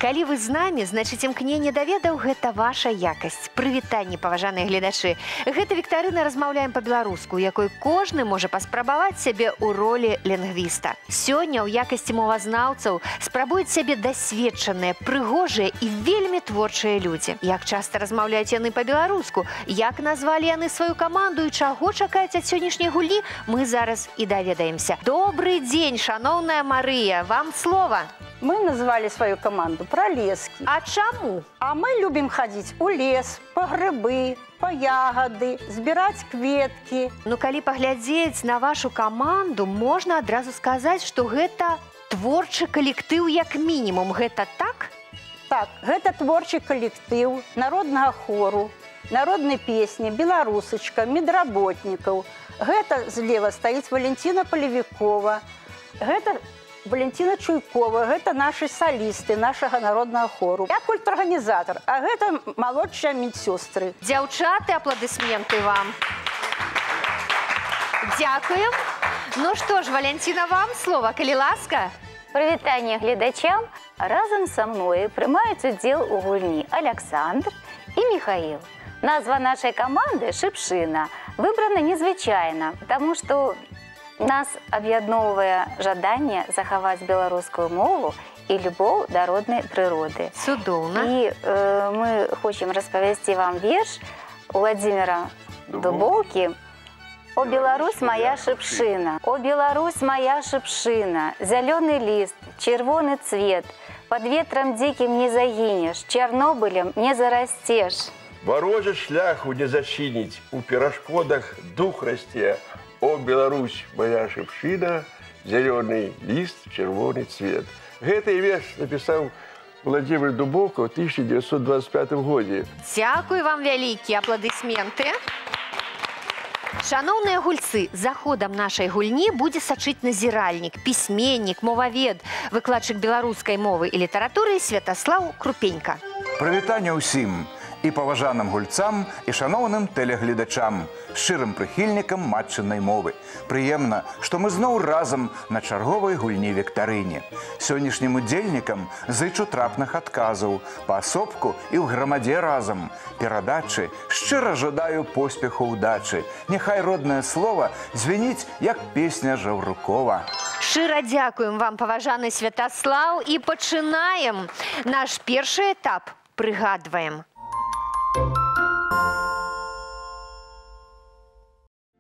Калі вы з намі, значыць, імкненне да ведаў – гэта ваша якасць. Прывітанне, паважаныя гледачы. Гэта віктарына «Размаўляем па-беларуску», якой кожны можа паспрабаваць сябе ў ролі лінгвіста. Сёння ў якасці мовазнаўцаў спрабуюць сябе дасведчаныя, прыгожыя і вельмі творчыя людзі. Як часта размаўляюць яны па-беларуску, як назвалі яны сваю каманду і чаго чакаюць ад сённяшняй гульні, мы зараз і даведаемся. Добрый дзень, шаноўная Марыя, вам слова. Мы назвали свою команду «Пролески». А чаму? А мы любим ходить у лес, по грибы, по ягоды, збирать кветки. Ну, калі паглядзець на вашу каманду, можна адразу сказаць, што гэта творчы калектыў як мінімум. Гэта так? Так, гэта творчы калектыў народнага хору, народнай песні, беларусачка, медработнікаў. Гэта злева стаіць Валентина Полевикова. Гэта Валентина Чуйкова, гэта наши солисты нашага народнага хору. Я культурарганізатар, а гэта малодшыя медсёстры. Дзяўчаты, апладысменты вам. Дзякуем. Ну што ж, Валентина, вам слова, калі ласка. Прывітанне гледачам. Разам са мной прымаюць удзел у гульні Александр і Михаил. Назва нашай каманды «Шыпшына» выбрана незвычайна, таму што нас аб'ядноўвае жаданне захаваць беларускую мову і любоў да роднай прыроды. Цудоўна. І мы хочам распавесці вам верш Владимира Дубоўкі «О, Беларусь, моя шыпшына! О, Беларусь, моя шыпшына! Зялёны ліст, чырвоны цвет, под ветром диким не загінеш, Чарнобылем не зарасцеш». Варожы шляху не зачыніць, у перашкодах дух расце. О, Беларусь, моя шыпшына, зялёны ліст, чырвоны цвет. Гэты верш напісаў Владимир Дубоўка ў 1925 годзе. Дзякуй вам вялікія апладысменты. Шаноўныя гульцы, за ходам нашай гульні будзе сачыць назіральнік, пісьменнік, мовавед, выкладчык беларускай мовы і літаратуры Святаслаў Крупенька. Прывітанне ўсім! І паважаным гульцам, і шаноўным тэлегледачам, шчырым прыхільнікам матчынай мовы. Прыемна, што мы зноў разам на чарговай гульні віктарыне. Сённяшнім удзельнікам зычу трапных адказаў, паасобку і ў грамадзе разам. Перадачы шчыра жадаю поспеху ўдачы. Няхай роднае слова звініць, як песня Жаўрукова. Шчыра дзякуем вам, паважаны Святаслаў, і пачынаем наш першы этап. Прыгадваем.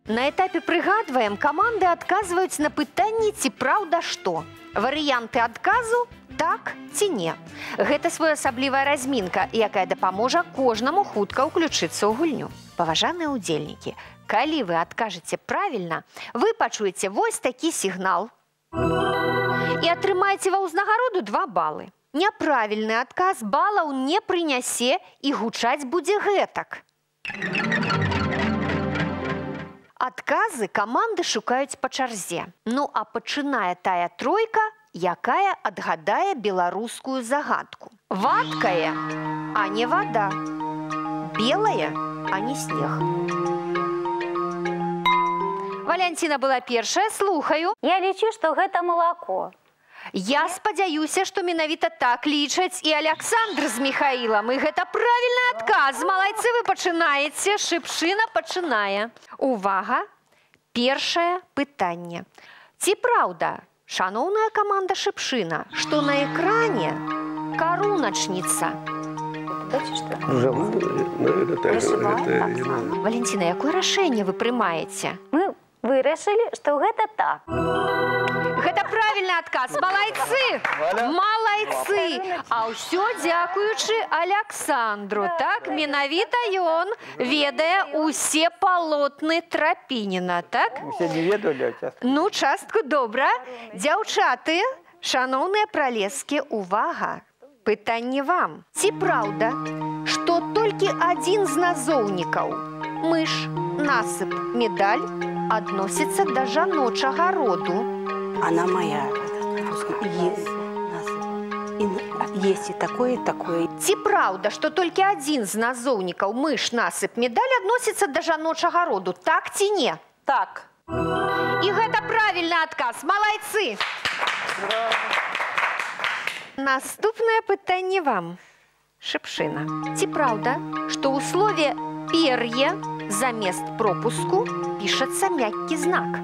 На этапе «Прыгадваем» каманды адказваюць на пытанні «Ці праўда што?». Варыянты адказу «Так» ці «Не». Гэта своеасаблівая размінка, якая дапаможа кожнаму хутка ўключыцца ў гульню. Паважаныя ўдзельнікі, калі вы адкажаце правільна, вы пачуеце вось такі сігнал і атрымаеце ва ўзнагароду 2 балы. Няправільны адказ балаў не прынясе і гучаць будзе гэтак. Адказы каманды шукаюць па чарзе. Ну, а пачынае тая тройка, якая адгадае беларускую загадку. Вадкая, а не вода. Белая, а не снег. Валентина была першая, слухаю. Я лічу, што гэта малако. Я спадзяюся, што менавіта так лічаць і Александр з Михаілам. І гэта правільны адказ. Малайцы, вы пачынаеце. Шыпшына пачынае. Увага! Першае пытанне. Ці праўда, шаноўная каманда Шыпшына, што на экране каруначніца? Валентина, якое рашэнне вы прымаеце? Мы вырашылі, што гэта так. Гэта правільны адказ. Малайцы! Малайцы! А ўсё дзякуючы Александру. Так, менавіта ён ведае усе палотны Трапініна, так? Усе не ведалі, а частка. Ну, частку добра. Дзяўчаты, шаноўныя пралескі, увага! Пытанне вам. Ці праўда, што толькі адзін з назоўнікаў – мыш, насып, медаль – адносіцца да жаночага роду? Она моя. Есть и такое, и такое. Ці праўда, што толькі адзін з назоўнікаў мыш, насып, медаль адносіцца да жаночага роду, так ці не? Так. І гэта правільны адказ. Малайцы! Наступнае пытанне вам. Шыпшына. Ці праўда, што ў слове «пер'е» замест пропуску пішацца мяккі знак?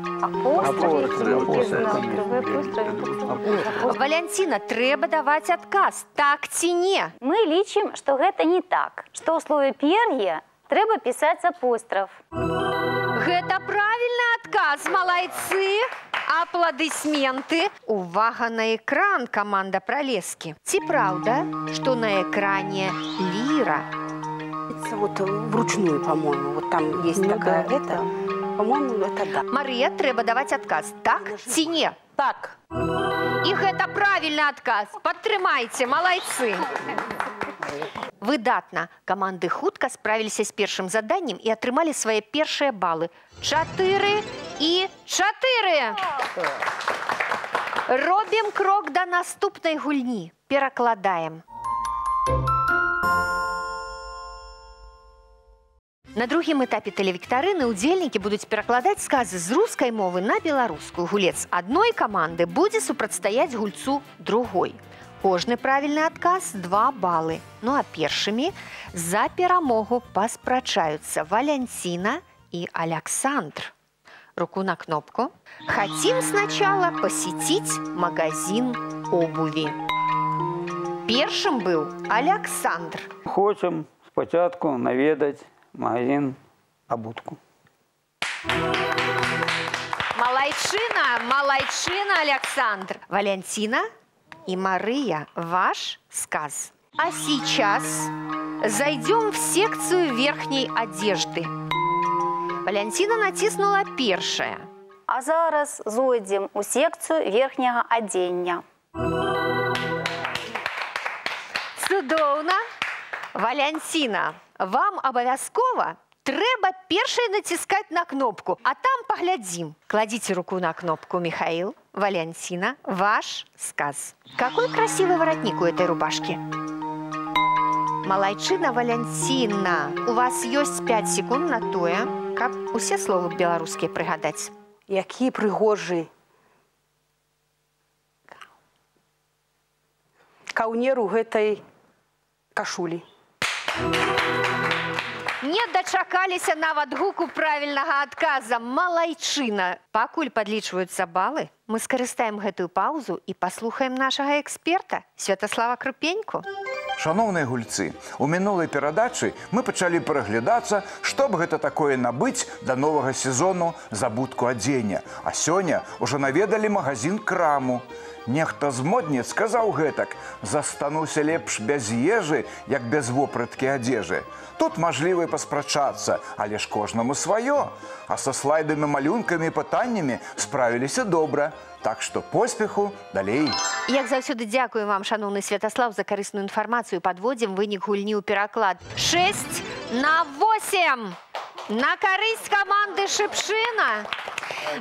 Валянціна, трэба даваць адказ, так ці не? Мы лічым, што гэта не так, што ў слове «пер'е» трэба пісаць апостраф. Гэта правільны адказ, малайцы! Апладысменты! Увага на экран, каманда Пралескі. Ці праўда, што на экране ліра? Это вот вручную, по-моему. Вот там есть такая, это, по-моему, это да. Марыя, трэба даваць адказ, так ці не? Так. І гэта правільны адказ. Падтрымайце, малайцы! Выдатна. Каманды хутка справіліся з першым заданнем і атрымалі свае першыя балы. 4 і 4! Робім крок да наступнай гульні. Перакладаем. На другім этапе тэлевіктарыны ўдзельнікі будуць перакладаць сказы з рускай мовы на беларускую. Гулец адной каманды будзе супрацьстаяць гульцу другой. Кожны правільны адказ 2 балы. Ну а першымі за перамогу паспрачаюцца Валянціна и Александр. Руку на кнопку. Хотим сначала посетить магазин обуви. Першым был Александр. Хочем спочатку наведать магазин обутку. Малайчина, малайчина, Александр. Валентина и Мария, ваш сказ. А сейчас зайдем в секцию верхней одежды. Валентина натиснула першае. А зараз зойдзем у секцыю верхняга адзення. Цудоўна! Валентина, вам абавязкова трэба першай націскаць на кнопку, а там паглядзім. Кладзіце руку на кнопку, Михаил. Валентина, ваш сказ. Какой красивый воротник у этой рубашки. Малайчына, Валентина, у вас ёсць 5 секунд на тое, каб усе словы беларускія прыгадаць. Які прыгожы каўнер у гэтай кашулі. Не дачакаліся нават гуку правільнага адказа. Малайчына. Пакуль падлічваюцца балы, мы скарыстаем гэтую паузу і паслухаем нашага эксперта Святаслава Крупеньку. Шановныя гульцы, у мінулай перадачы мы пачалі пераглядацца, што б гэта такое набыць да новага сезону забутку адзення. А сёння ўжо наведалі магазин краму. Нехта з модніц сказаў гэтак: застануся лепш без ежы, як без вопраткі адзежы. Тут мажліва і паспрачацца, але ж кожнаму сваё. А са слайдамі, малюнкамі і пытаннямі справіліся добра. Так што поспеху далей. Як заўсёды дзякую вам, шановны Святаслав, за карысную інфармацыю. Падводзім вынік гульні ў пераклад. 6-8! На карысць каманды Шыпшына.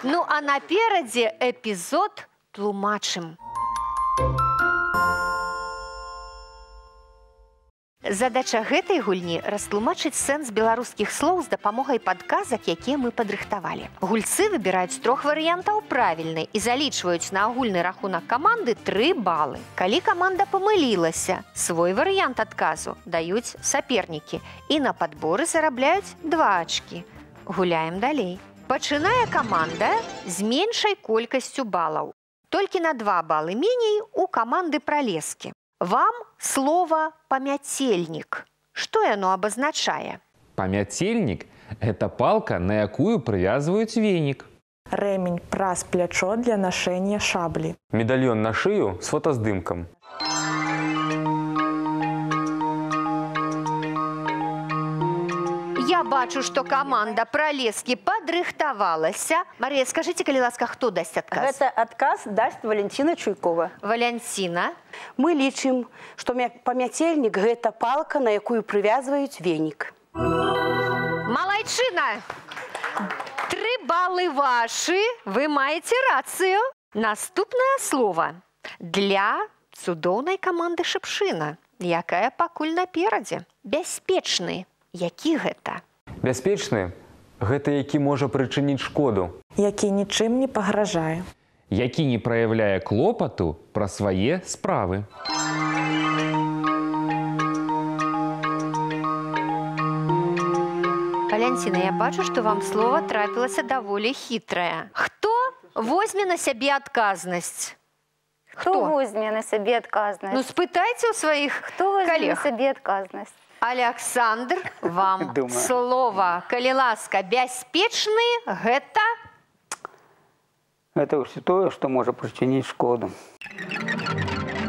Ну а наперадзе эпізод тлумачым. Задача гэтай гульні растлумачыць сэнс беларускіх слоў з дапамогай падказак, якія мы падрыхтавалі. Гульцы выбіраюць з 3 варыянтаў правільны і залічваюць на агульны рахунак каманды 3 балы. Калі каманда памылілася, свой варыянт адказу даюць сапернікі і на падборы зарабляюць 2 ачкі. Гуляем далей. Пачынае каманда з меншай колькасцю балаў. Толькі на 2 балы меней у каманды Пралескі. Вам слово «памяцельнік». Што яно абазначае? Памяцельнік – это палка, на якую прывязваюць венік. Рэмень праз плячо для нашэння шаблі. Медальён на шыю з фотаздымкам. Я бачу, што каманда Пралескі падрыхтавалася. Марія, скажыце, калі ласка, хто дасць адказ? Гэта адказ дасць Валентина Чуйкова. Валянціна. Мы лічым, што памяцельнік – гэта палка, на якую прывязваюць венік. Малайчына! 3 балы вашы. Вы маеце рацыю. Наступнае слово. Для цудоўнай каманды Шыпшына, якая пакуль наперадзе. Бяспечны. Які гэта? Бяспечны – гэта які можа прычыніць шкоду. Які нічым не пагражае. Які не праяўляе клопату пра свае справы. Валянціна, я бачу, што вам слова трапілася даволі хітрае. Хто возьме на сябе адказнасць? Хто возьме на сябе адказнасць? Ну, спытайце ў сваіх Хто возьме калег. на сябе адказнасць? Александр, вам Думаю. слова. Калі ласка, бяспечны гэта... Это ўсё тое, што можа прычыніць шкоду.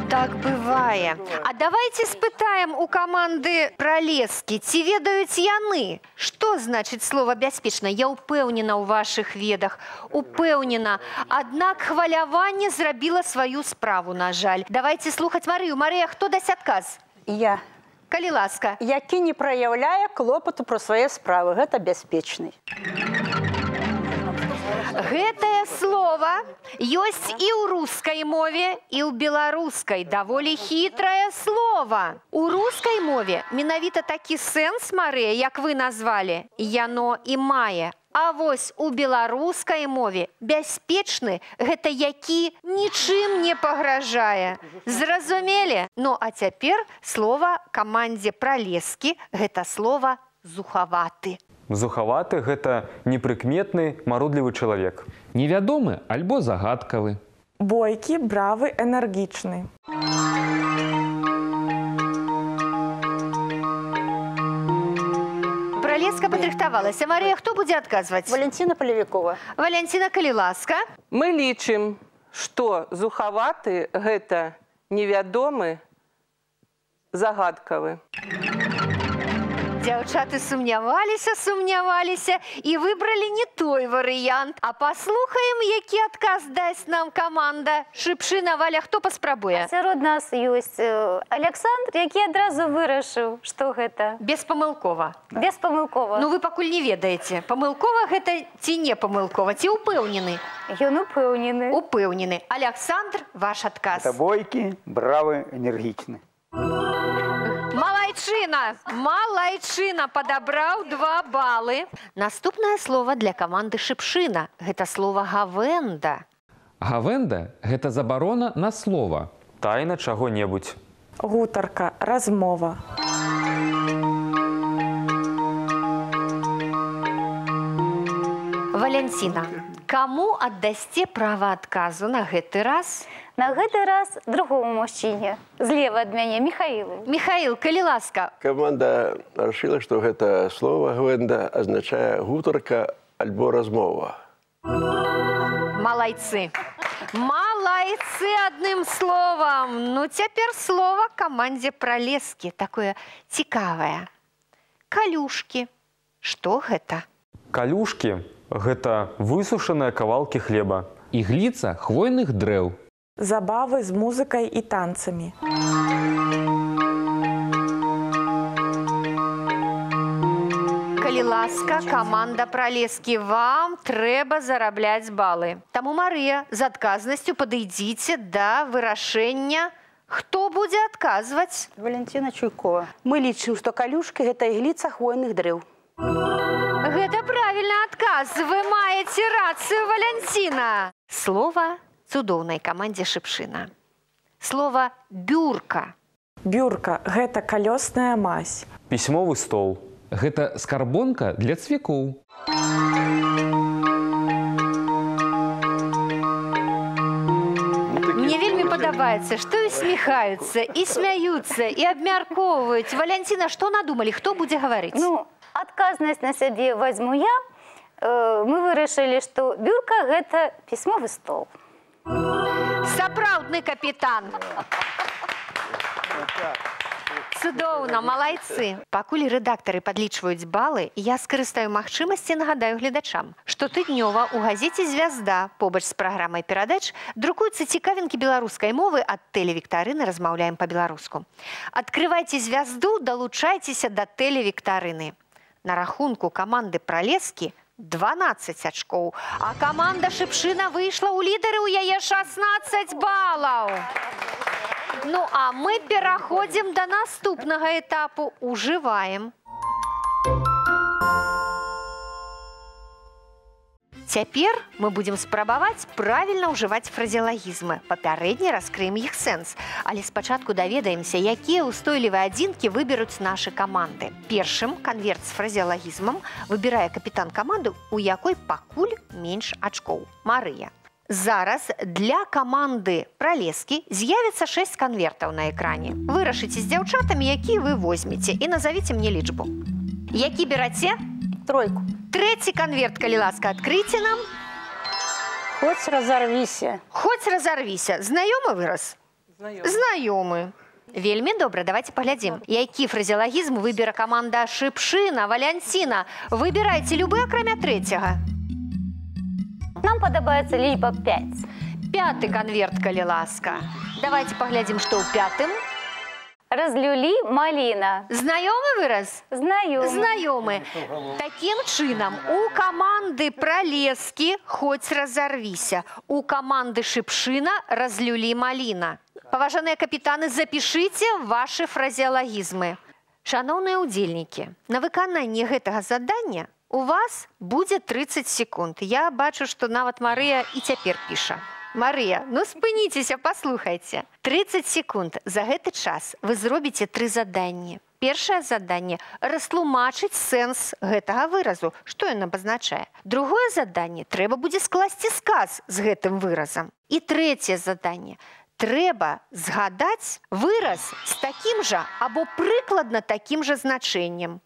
Так бывае. А давайте спытаем у каманды Пралескі, ці ведаюць яны, што значыць слова бяспечна. Я ўпэўнена ў вашых ведах, упэўнена. Аднак хваляванне зрабіла сваю справу, на жаль. Давайте слухаць Марыю. Марыя, хто дасць адказ? Я. Калі ласка. Які не праяўляе клопату пра свае справы. Гэта бяспечны. Гэтае слова ёсць і ў рускай мове, і ў беларускай. Даволі хітрае слова. У рускай мове менавіта такі сэнс, Марыя, як вы назвалі, яно і мае. А вось у беларускай мове бяспечны гэта які нічым не пагражае. Зразумелі? Ну, а цяпер слова камандзе Пралескі гэта слова зухаваты. Зухаваты – гэта непрыкметны, марудлівы чалавек. Невядомы альбо загадкавы. Бойкі, бравы, энергічны. Пралеска падрыхтавалася. Марыя, хто будзе адказваць? Валентина Полевикова. Валянціна, калі ласка. Мы лічым, што зухаваты гэта невядомы, загадкавы. Дзяўчаты сумняваліся і выбралі не той варыянт. А паслухаем, які адказ дасць нам каманда Шыпшына. Валя, хто паспрабуе? Сярод нас ёсць Александр, які адразу вырашыў, што гэта. Беспамылкова. Беспамылкова. Ну, вы пакуль не ведаеце, памылкова гэта ці не памылкова, ці ўпэўнены? Ён упэўнены. Упэўнены. Александр, ваш адказ. Это бойкі, бравы, энергічны. Малайчына падабраў 2 балы. Наступнае слово для каманды Шыпшына. Гэта слово гавэнда. Гавэнда – гэта забарона на слова. Тайна чаго-небудзь. Гутарка, размова. Валянціна, каму аддасце права адказу на гэты раз? На гэты раз другому мужчыне. Злева ад мяне, Михаилу. Михаил, калі ласка. Каманда рашыла, што гэта слова гвэнда азначае гутарка альбо размова. Малайцы. Малайцы адным словам. Ну, цяпер слова камандзе Пралескі. Такое цікавае. Калюшкі. Што гэта? Калюшкі – гэта высушаныя кавалкі хлеба. Ігліца хвойных дрэў. Забавы з музыкай і танцамі. Калі ласка, каманда Пралескі, вам трэба зарабляць балы. Таму, Марыя, з адказнасцю падыдзіце да вырашэння, хто будзе адказваць. Валентина Чуйкова. Мы лічым, што калюшкі гэта ігліца хвойных дрэў. Гэта правільны адказ. Вы маеце рацыю, Валянціна. Слова цудоўнай камандзе Шыпшына. Слова бюрка. Бюрка – гэта калёсная мазь. Пісьмовы стол. Гэта скарбонка для цвікоў. Мне вельмі падабаецца, што усміхаюцца, і смяюцца, і абмяркоўваюць. Валянціна, што надумалі? Хто будзе гаварыць? Ну, адказнасць на сябе возьму я. Мы вырашылі, што бюрка – гэта пісьмовы стол. Сапраўдны капітан. Цудоўна, малайцы. Пакуль рэдактары падлічваюць балы, я скарыстаю магчымасці і нагадаю гледачам, што тыднёва ў газеце «Звязда» побач з праграмай перадач друкуюцца цікавінкі беларускай мовы ад тэлевіктарыны «Размаўляем па-беларуску». Адкрывайце «Звязду», далучайцеся да тэлевіктарыны. На рахунку каманды Пралескі 12 ачкоў, а каманда Шыпшына выйшла ў лідары, у яе 16 балаў. Ну, а мы пераходзім да наступнага этапу. Ужываем. Цяпер мы будзем спрабаваць правільна ўжываць фразеалагізмы. Папярэдне раскрыем іх сэнс. Але спачатку даведаемся, якія ўстойлівыя адзінкі выберуць нашы каманды. Першым канверт з фразеалагізмам выбірае капітан каманды, у якой пакуль менш ачкоў. Марыя. Зараз для каманды Пралескі з'явіцца 6 канвертаў на экране. Вырашыце з дзяўчатамі, якія вы возьмеце, і назовіце мне лічбу. Які бераце? Тройку. Третий конверт, калі ласка, адкрыйце нам. Хоть разорвися. Хоть разорвися. Знаёмы выраз? Знаёмы. Вельмі добра, давайте паглядзім. Які фразеалагізм выбера каманда Шыпшына, Валянціна? Выбірайце любы, акрамя трэцяга. Нам падабаецца лічба 5. Пяты конверт, калі ласка. Давайте паглядзім, што ў пятым. Разлюлі маліна. Знаёмы выраз? Знаёмы. Знаёмы. Такім чынам, у каманды Пралескі «Хоць разорвіся», у каманды Шыпшына «Разлюлі маліна». Паважаныя капітаны, запішыце вашы фразеалагізмы. Шаноўныя ўдзельнікі, на выкананне гэтага задання у вас будзе 30 секунд. Я бачу, што нават Марыя і цяпер піша. Марыя, ну спыніцеся, паслухайце. 30 секунд. За гэты час вы зробіце 3 заданні. Першае заданне – растлумачыць сэнс гэтага выразу, што ён абазначае. Другое заданне – трэба будзе скласці сказ з гэтым выразам. І трэцяе заданне – трэба згадаць выраз з такім жа або прыкладна такім жа значэннем.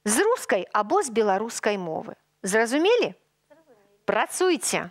З рускай або з беларускай мовы. Зразумелі? Працуйце!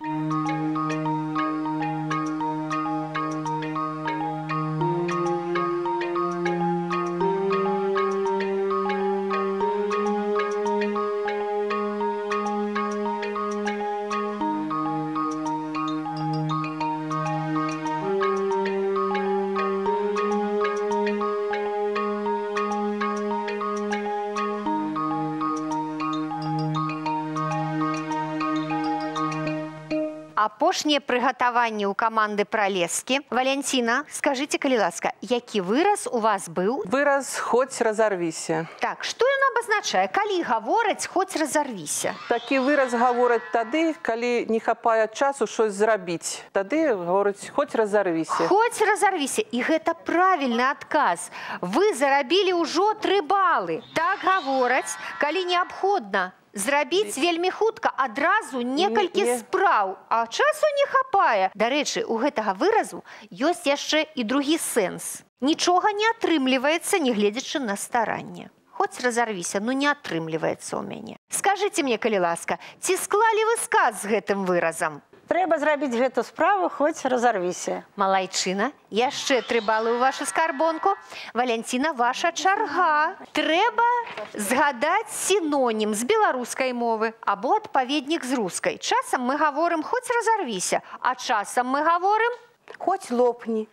Апошняе прыгатаванне ў каманды Пралескі. Валянціна, скажыце, калі ласка, які выраз у вас быў? Выраз «Хоць разорвися». Так, што ён абазначае? Калі гавораць «Хоць разорвися»? Такі выраз гавораць тады, калі не хапае часу щось зрабіць. Тады гавораць «Хоць разорвися». «Хоць разорвися». І гэта правільны адказ. Вы зарабілі ўжо 3 балы. Так гавораць, калі неабходна зрабіць вельмі хутка адразу некалькі спраў, а часу не хапае. Дарэчы, у гэтага выразу ёсць яшчэ і другі сэнс. Нічога не атрымліваецца, не гледзячы на старанне. Хоць разорвіся, ну не атрымліваецца ў мяне. Скажыце мне, калі ласка, ці склалі вы сказ з гэтым выразам? Трэба зрабіць гэту справу, хоць разорвіся. Малайчына, яшчэ 3 балы ў вашу скарбонку. Валянціна, ваша чарга. Трэба згадаць сінонім з беларускай мовы або адпаведнік з рускай. Часам мы гаворым «хоць разорвіся», а часам мы гаворым «Хоць лопні».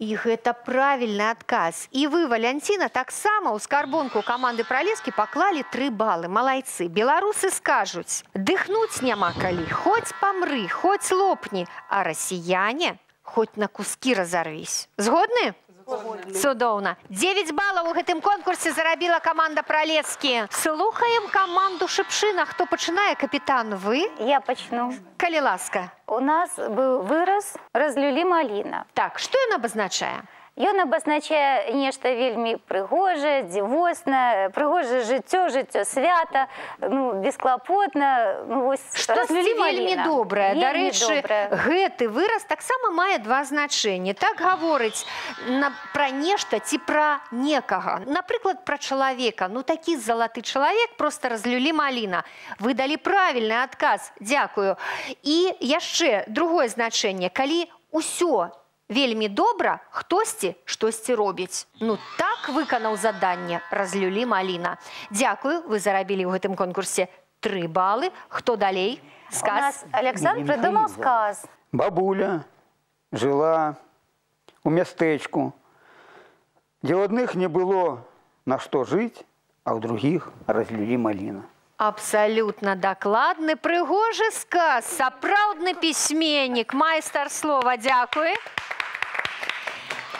І гэта правільны адказ. І вы, Валянціна, таксама ў скарбонку каманды Пралескі паклалі 3 балы. Малайцы. Беларусы скажуць: дыхнуць няма калі, хоць памры, хоць лопні, а расіяне хоць на кускі разорвись. Згодны? Цудоўна. 9 балаў у гэтым конкурсе зарабіла каманда Пралескі. Слухаем каманду Шыпшына. Хто пачынае, капітан? Вы? Я пачну. Калі ласка. У нас быў выраз «разлюлі маліна». Так, што ён абазначае? Ён абазначае нешта вельмі прыгожае, дзівоснае, прыгожае жыццё, жыццё свята, бесклапотна. Штосьці вельмі добрае. Дарэчы, гэты выраз таксама мае 2 значэнні. Так гаворыць пра нешта ці пра некага. Напрыклад, пра чалавека. Ну, такі залаты чалавек, проста разлюлі маліна. Вы далі правільны адказ. Дзякую. І яшчэ другое значэнне. Калі ўсё вельмі добра, хтосьці штосьці робіць. Ну, так выканаў заданне «разлюлі маліна». Дзякую, вы зарабілі ў гэтым конкурсе 3 балы. Хто далей? Сказ. У нас Александр придумал сказ. Бабуля жила у мястэчку, дзе ў адных не было на што жыць, а ў другіх разлюлі маліна. Абсалютна дакладны, прыгожы сказ. Сапраўдны пісьменнік, майстар слова. Дзякуй.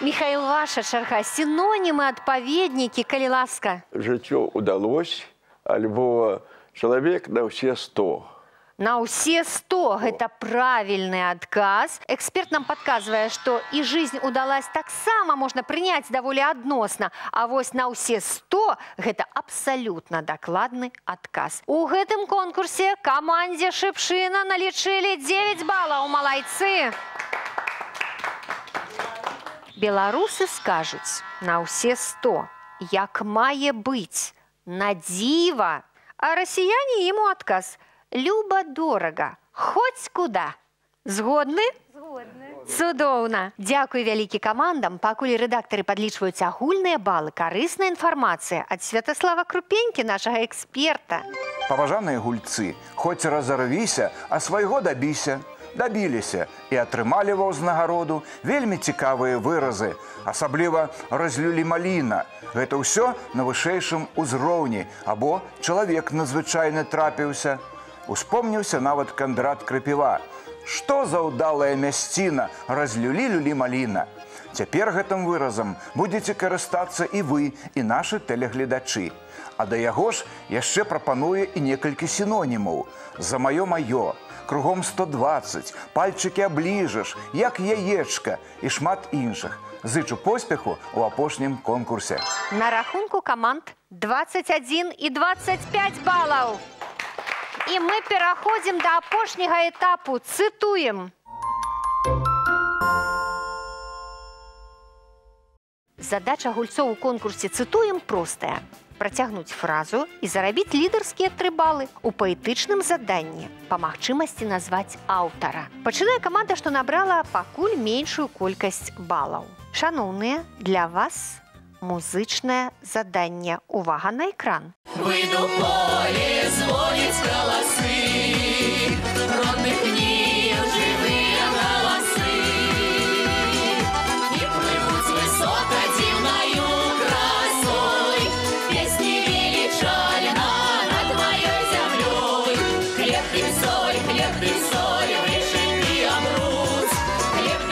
Михаил, ваша чарга. Синонимы, адпаведники, калі ласка. Жыццё удалось, альбо чалавек на ўсе 100. На ўсе 100 гэта правільны адказ. Эксперт нам падказвае, што і жизнь удалась таксама можна прыняць даволі адносна. А вось на ўсе 100 гэта абсалютна дакладны адказ. У гэтым конкурсе камандзе Шыпшына налічылі 9 балаў. Малайцы! Беларусы скажуць на ўсе 100, як мае быць, на дзіва. А расіяне ім у адказ: люба-дорага, хоць куда. Згодны? Згодны. Цудоўна. Дзякуй вялікі камандам. Пакуль рэдактары падлічваюць агульныя балы, карысная інфармацыя ад Святаслава Крупенькі, нашага эксперта. Паважаныя гульцы, хоць разарвіся, а свайго дабіся. Дабіліся і атрымалі ва ўзнагароду вельмі цікавыя выразы. Асабліва разлюлі маліна. Гэта ўсё на вышэйшым узроўні, або чалавек надзвычайны трапіўся. Успомніўся нават Кандрат Крапіва. Што за ўдалая мясціна, разлюлі маліна. Цяпер гэтым выразам будзеце карыстацца і вы, і нашы тэлегледачы. А да яго ж яшчэ прапануе і некалькі сінонімаў. За маё-маё, кругом 120, пальчыкі абліжаш, як яечка і шмат іншых. Зычу поспеху ў апошнім конкурсе. На рахунку каманд 21 і 25 балаў. І мы пераходзім да апошняга этапу. Цытуем. Задача гульцоў у конкурсе «Цытуем» простая. Працягнуць фразу і зарабіць лідарскія 3 балы. У паэтычным заданні па магчымасці назваць аўтара. Пачынае каманда, што набрала пакуль меншую колькасць балаў. Шаноўныя, для вас музычнае заданне. Увага на экран. Выйду в поле, звонить колосы, родных книг, живые голосы. И плывут с высот дивною красой, песни величально над моей землей. Хлеб ты соль, выше ты обрус. Хлеб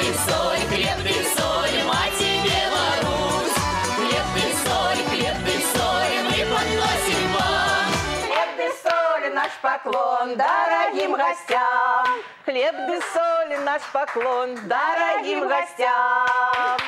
ты соль, мать и Беларусь. Хлеб ты соль, мы подносим вам. Хлеб да соль, наш поклон дорогим гостям. Хлеб да соль, наш поклон Дорогим гостям.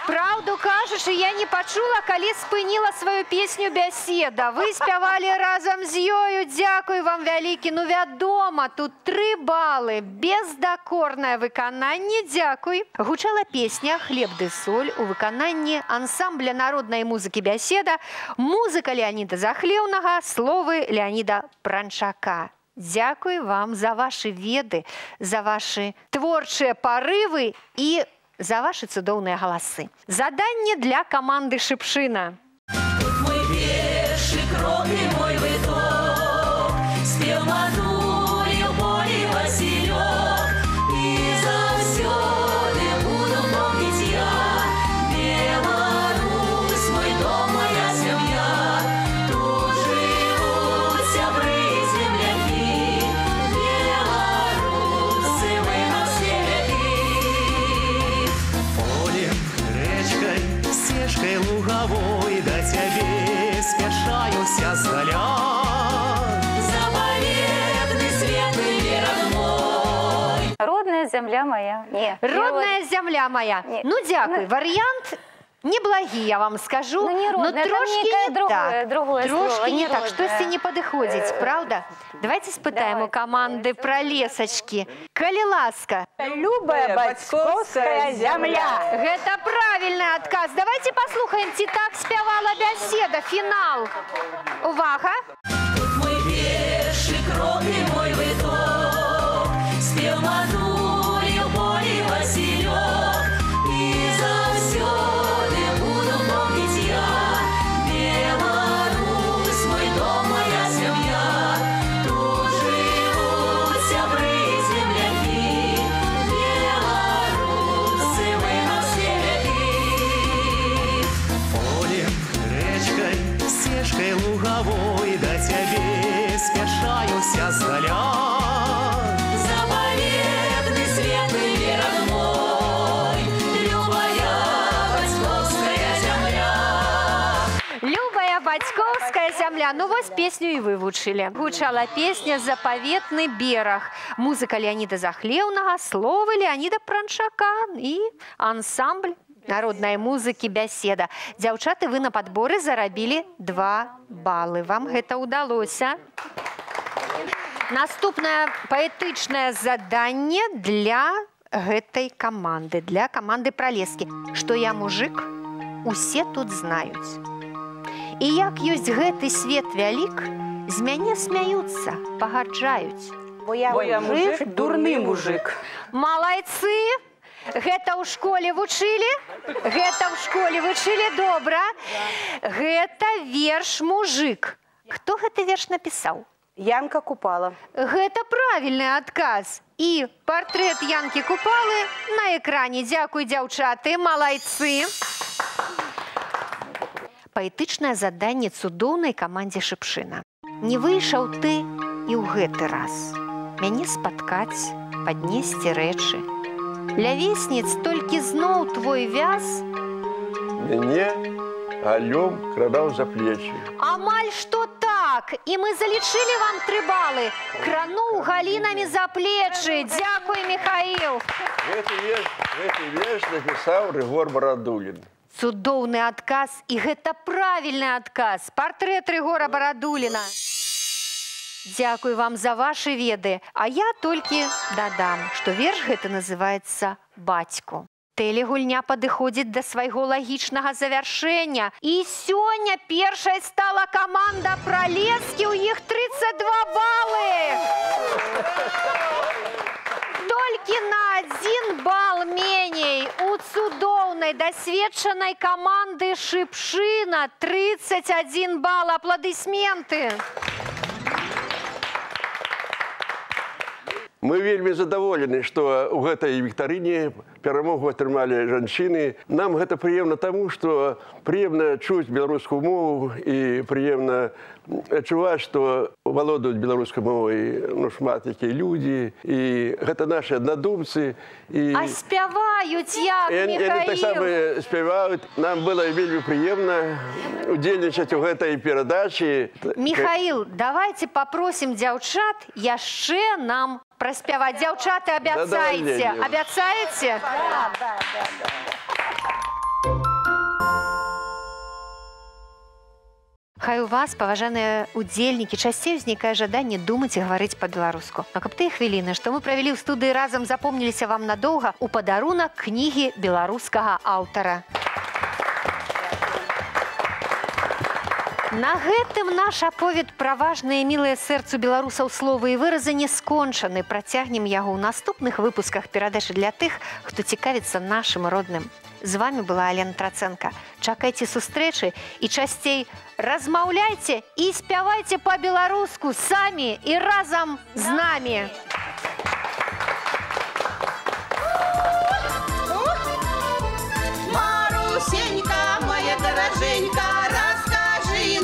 Праўду кажучы, я не пачула, калі спыніла сваю песню «Бяседа». Вы спявалі разам з ёю. Дзякуй вам вялікі. Ну, вядома, тут 3 балы. Бездакорнае выкананне. Дзякуй. Гучала песня «Хлеб ды соль» у выкананні ансамбля народнай музыкі «Бяседа». Музыка Леаніда Захлеўнага, словы Леаніда Пранчака. Дзякуй вам за вашы веды, за вашы творчыя парывы і за ваши цудоўныя галасы. Заданне для каманды Шыпшына. Мой першы крок і мой виток, спів матулі в полі Васильок, і завсёды буду помнить я Беларусь, мой дом, моя сям'я. Тут живуть сябры і земляки, беларусы, вы на все веки. Полем, речкой, стежкой луговой до тебе спешаюся здаля. Заповедный светлый родной. Родная земля моя. Не. Родная земля моя. Не. Ну, дзякуй. Варыянт неблагі, я вам скажу. Ну, не родная, но там трошки некое не другое, так. другое Трошки слово, не не так. родная. Штосьці не падыходзіць, правда? Давайте спытаем у каманды пра лесачкі. Калі ласка. Любая бацькоўская земля. Гэта правільны адказ. Давайте паслухаем, ці так спявала «Бяседа». Фінал. Увага. Мой першы крок і мой виток, спів матулі в полі Васильок, і завсёды буду помнить я Беларусь, мой дом, моя сям'я. Тут живуть сябры і земляки, беларусы, вы на все веки. Полем, речкой, стежкой луговой до тебе спешаюся здаля. Заповедный светлый родной, любая бацькоўская зямля. Ну вось песню і вывучылі. Гучала песня «Запаветны бераг». Музыка Леонида Захлеўнага, словы Леонида Пранчака і ансамбль народнай музыкі «Бяседа». Дзяўчаты, вы на падборы зарабілі 2 балы. Вам гэта ўдалося. Наступнае паэтычнае заданне для гэтай каманды, для каманды «Пралескі». Што я мужик, усе тут знаюць. І як ёсць гэты свет вялік, з мяне смяюцца, пагаджаюць. Бо я мужик, дурны мужик. Малайцы! Гэта ў школе вучылі? Гэта ў школе вучылі, добра. Гэта верш «Мужик». Хто гэты верш напісаў? Янка Купала. Гэта правільны адказ. І партрэт Янкі Купалы на экране. Дзякуй, дзяўчаты, малайцы. Паэтычнае заданне цудоўнай камандзе Шыпшына. Не выйшаў ты і ў гэты раз. Мяне спаткаць, паднесці рэчы. Ля весніц толькі зноў твой вяз. Мяне галём кранаў за плечі. Амаль што так, і мы залічылі вам 3 балы. Крануў галінамі за плечы. Дзякуй, Михаил. Гэты верш напісаў Рыгор Барадулін. Цудоўны адказ, і гэта правільны адказ. Партрэт Рыгора Барадуліна. Дзякуй вам за вашы веды. А я толькі дадам, што верш гэты называецца «Бацьку». Тэлегульня падыходзіць да свайго лагічнага завяршэння. І сёння першай стала каманда «Пралескі», у іх 32 балы. Толькі на 1 бал меней у цудоўнай дасведчанай каманды Шыпшына. 31 бал. Апладысменты. Мы вельмі задаволены, што ў гэтай віктарыне перамогу атрымалі жанчыны. Нам гэта прыемна таму, што прыемна чуць беларускую мову і прыемна адчуваць, што валодаюць беларускай мовай шмат якія людзі. І гэта нашы аднадумцы. А спяваюць як, Михаил? Яны таксама спяваюць. Нам было вельмі прыемна удзельнічаць у гэтай перадачы. Михаил, давайте попросім дзяўчат яшчэ нам праспяваць. Дзяўчаты, абяцаеце? Абяцаеце? Да. Хай у вас, паважаныя удзельнікі, часцей узнікае жаданне думаць і гаварыць па-беларуску. А каб тыя хвіліны, што мы правялі ў студыі разам, запомніліся вам надоўга, у падарунак кнігі беларускага аўтара. На гэтым наш аповед пра важныя мілыя сэрцу беларусаў словы і выразы не скончаны. Працягнем яго ў наступных выпусках перадачы для тых, хто цікавіцца нашым родным. З вами была Алена Трацэнка. Чакайце сустрэчы і часцей размаўляйце і спявайце па-беларуску самі і разам з намі. Марусенька, моя дороженька,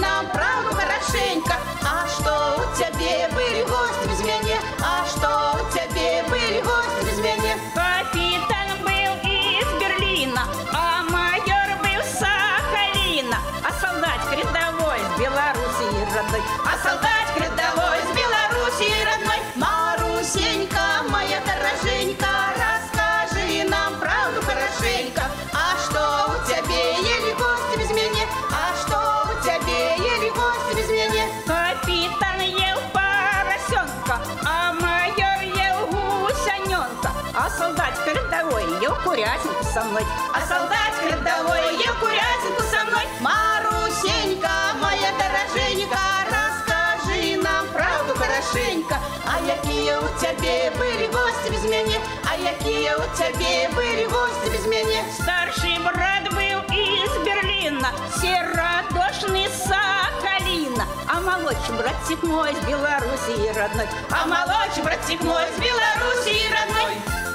нам правду хорошенько. А что у тебя были гости без меня? А что у тебя были гости без меня? Капитан был из Берлина, а майор был с Сахалина, а солдатик рядовой из Белоруссии родной, а солдатик рядовой из Белоруссии родной. Марусенька, моя дороженька, расскажи нам правду хорошенько. А что у тебя ели гости без меня? А что у тебя ели гости без меня? Капитан ел поросенка, а майор ел гусененка, а солдатик рядовой ел курятинку со мной, а солдатик рядовой ел курятинку со мной. Марусенька, моя дороженька, расскажи нам правду хорошенько. А какие у тебя были гости без меня? А какие у тебя были гости без меня? Старший брат был из Берлина, серодошный с Сахалина, а молодший братик мой из Белоруссии родной, а молодший братик мой из Белоруссии родной.